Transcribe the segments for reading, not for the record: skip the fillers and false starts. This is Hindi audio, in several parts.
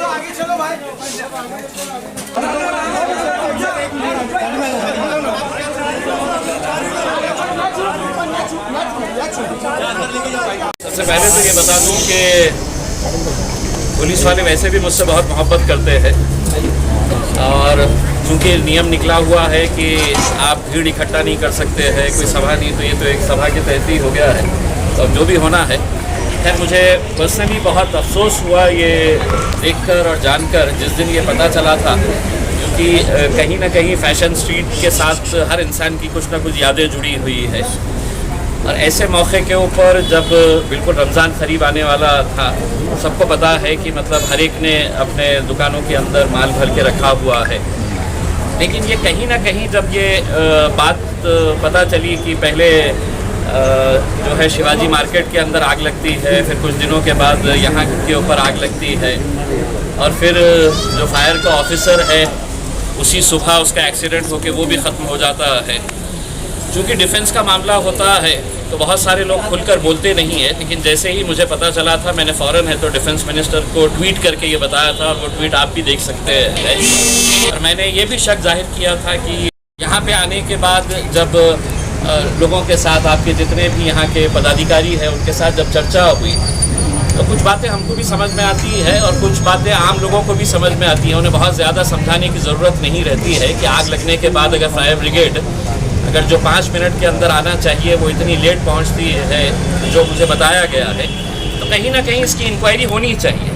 आगे चलो भाई। सबसे पहले तो ये बता दूं कि पुलिस वाले वैसे भी मुझसे बहुत मोहब्बत करते हैं और चूंकि नियम निकला हुआ है कि आप भीड़ इकट्ठा नहीं कर सकते हैं, कोई सभा नहीं, तो ये तो एक सभा के तहत ही हो गया है। तो अब जो भी होना है, खैर मुझे पर्सनली बहुत अफसोस हुआ ये देखकर और जानकर जिस दिन ये पता चला था, क्योंकि कहीं ना कहीं फैशन स्ट्रीट के साथ हर इंसान की कुछ ना कुछ यादें जुड़ी हुई है। और ऐसे मौके के ऊपर जब बिल्कुल रमज़ान करीब आने वाला था, सबको पता है कि मतलब हर एक ने अपने दुकानों के अंदर माल भर के रखा हुआ है। लेकिन ये कहीं ना कहीं जब ये बात पता चली कि पहले जो है शिवाजी मार्केट के अंदर आग लगती है, फिर कुछ दिनों के बाद यहाँ के ऊपर आग लगती है, और फिर जो फायर का ऑफिसर है उसी सुबह उसका एक्सीडेंट होके वो भी ख़त्म हो जाता है। चूँकि डिफेंस का मामला होता है तो बहुत सारे लोग खुलकर बोलते नहीं हैं, लेकिन जैसे ही मुझे पता चला था, मैंने फ़ौरन है तो डिफेंस मिनिस्टर को ट्वीट करके ये बताया था, और वो ट्वीट आप भी देख सकते हैं। और मैंने ये भी शक जाहिर किया था कि यहाँ पे आने के बाद जब लोगों के साथ, आपके जितने भी यहाँ के पदाधिकारी हैं उनके साथ जब चर्चा हुई, तो कुछ बातें हमको भी समझ में आती है और कुछ बातें आम लोगों को भी समझ में आती हैं। उन्हें बहुत ज़्यादा समझाने की ज़रूरत नहीं रहती है कि आग लगने के बाद अगर फायर ब्रिगेड अगर जो 5 मिनट के अंदर आना चाहिए वो इतनी लेट पहुंचती है, जो मुझे बताया गया है, तो कहीं ना कहीं इसकी इंक्वायरी होनी चाहिए।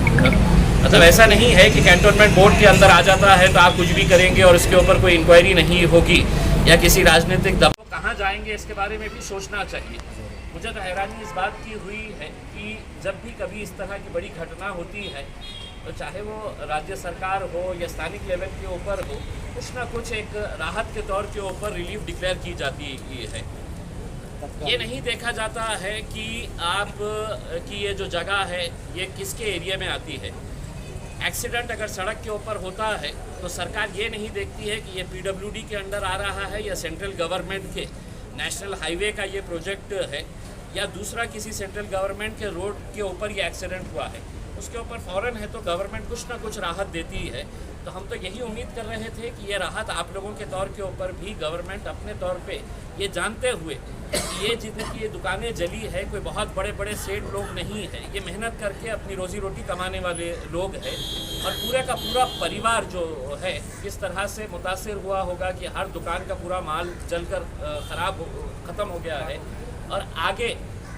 मतलब ऐसा नहीं है कि कैंटोनमेंट बोर्ड के अंदर आ जाता है तो आप कुछ भी करेंगे और इसके ऊपर कोई इंक्वायरी नहीं होगी, या किसी राजनीतिक दल कहाँ जाएंगे इसके बारे में भी सोचना चाहिए। मुझे तो हैरानी इस बात की हुई है कि जब भी कभी इस तरह की बड़ी घटना होती है, तो चाहे वो राज्य सरकार हो या स्थानिक लेवल के ऊपर हो, कुछ ना कुछ एक राहत के तौर के ऊपर रिलीफ डिक्लेयर की जाती है। ये नहीं देखा जाता है कि आप की ये जो जगह है ये किसके एरिया में आती है। एक्सीडेंट अगर सड़क के ऊपर होता है तो सरकार ये नहीं देखती है कि ये पीडब्ल्यूडी के अंडर आ रहा है या सेंट्रल गवर्नमेंट के नेशनल हाईवे का ये प्रोजेक्ट है या दूसरा किसी सेंट्रल गवर्नमेंट के रोड के ऊपर ये एक्सीडेंट हुआ है। उसके ऊपर फ़ौरन है तो गवर्नमेंट कुछ ना कुछ राहत देती है। तो हम तो यही उम्मीद कर रहे थे कि ये राहत आप लोगों के तौर के ऊपर भी गवर्नमेंट अपने तौर पे ये जानते हुए ये जितनी ये दुकानें जली है, कोई बहुत बड़े बड़े सेठ लोग नहीं है, ये मेहनत करके अपनी रोज़ी रोटी कमाने वाले लोग हैं, और पूरे का पूरा परिवार जो है किस तरह से मुतासिर हुआ होगा कि हर दुकान का पूरा माल जलकर ख़त्म हो गया है, और आगे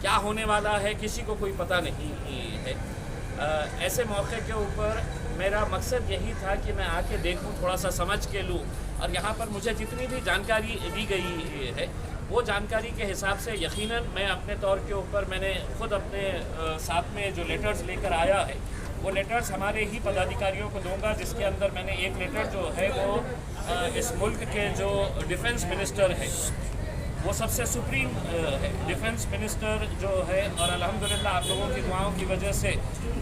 क्या होने वाला है किसी को कोई पता नहीं है। ऐसे मौके के ऊपर मेरा मकसद यही था कि मैं आके देखूं, थोड़ा सा समझ के लूं, और यहाँ पर मुझे जितनी भी जानकारी दी गई है वो जानकारी के हिसाब से यकीनन मैं अपने तौर के ऊपर मैंने खुद अपने साथ में जो लेटर्स लेकर आया है वो लेटर्स हमारे ही पदाधिकारियों को दूंगा, जिसके अंदर मैंने एक लेटर जो है वो इस मुल्क के जो डिफेंस मिनिस्टर है वो सबसे सुप्रीम है, डिफेंस मिनिस्टर जो है, और अल्हम्दुलिल्लाह आप लोगों की दुआओं की वजह से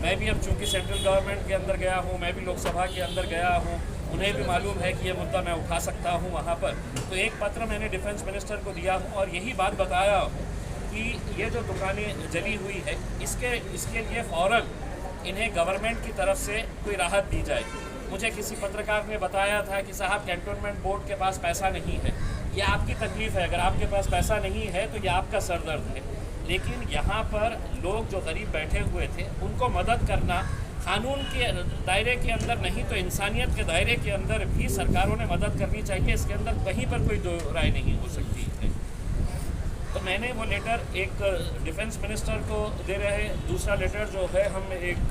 मैं भी अब चूँकि सेंट्रल गवर्नमेंट के अंदर गया हूँ, मैं भी लोकसभा के अंदर गया हूँ, उन्हें भी मालूम है कि ये मुद्दा मैं उठा सकता हूँ वहाँ पर। तो एक पत्र मैंने डिफेंस मिनिस्टर को दिया हूँ और यही बात बताया हूँ कि ये जो दुकानें जली हुई है इसके लिए फ़ौरन इन्हें गवर्नमेंट की तरफ से कोई राहत दी जाए। मुझे किसी पत्रकार ने बताया था कि साहब कैंटोनमेंट बोर्ड के पास पैसा नहीं है। ये आपकी तकलीफ़ है, अगर आपके पास पैसा नहीं है तो ये आपका सरदर्द है, लेकिन यहाँ पर लोग जो गरीब बैठे हुए थे उनको मदद करना कानून के दायरे के अंदर नहीं तो इंसानियत के दायरे के अंदर भी सरकारों ने मदद करनी चाहिए। इसके अंदर कहीं पर कोई दो राय नहीं हो सकती है। तो मैंने वो लेटर एक डिफेंस मिनिस्टर को दे रहे, दूसरा लेटर जो है हम एक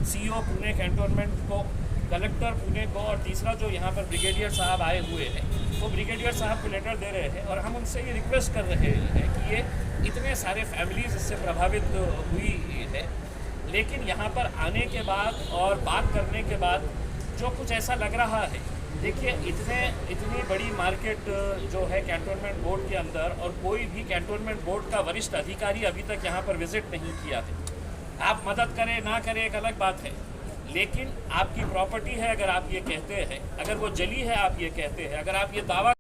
CEO पुणे कैंटोनमेंट को, कलेक्टर पुणे को, और तीसरा जो यहाँ पर ब्रिगेडियर साहब आए हुए हैं वो ब्रिगेडियर साहब को लेटर दे रहे हैं, और हम उनसे ये रिक्वेस्ट कर रहे हैं कि ये इतने सारे फैमिलीज़ इससे प्रभावित हुई है, लेकिन यहाँ पर आने के बाद और बात करने के बाद जो कुछ ऐसा लग रहा है, देखिए इतनी बड़ी मार्केट जो है कैंटोनमेंट बोर्ड के अंदर, और कोई भी कैंटोनमेंट बोर्ड का वरिष्ठ अधिकारी अभी तक यहाँ पर विजिट नहीं किया है। आप मदद करें ना करें एक अलग बात है, लेकिन आपकी प्रॉपर्टी है, अगर आप ये कहते हैं, अगर वो जली है आप ये कहते हैं, अगर आप ये दावा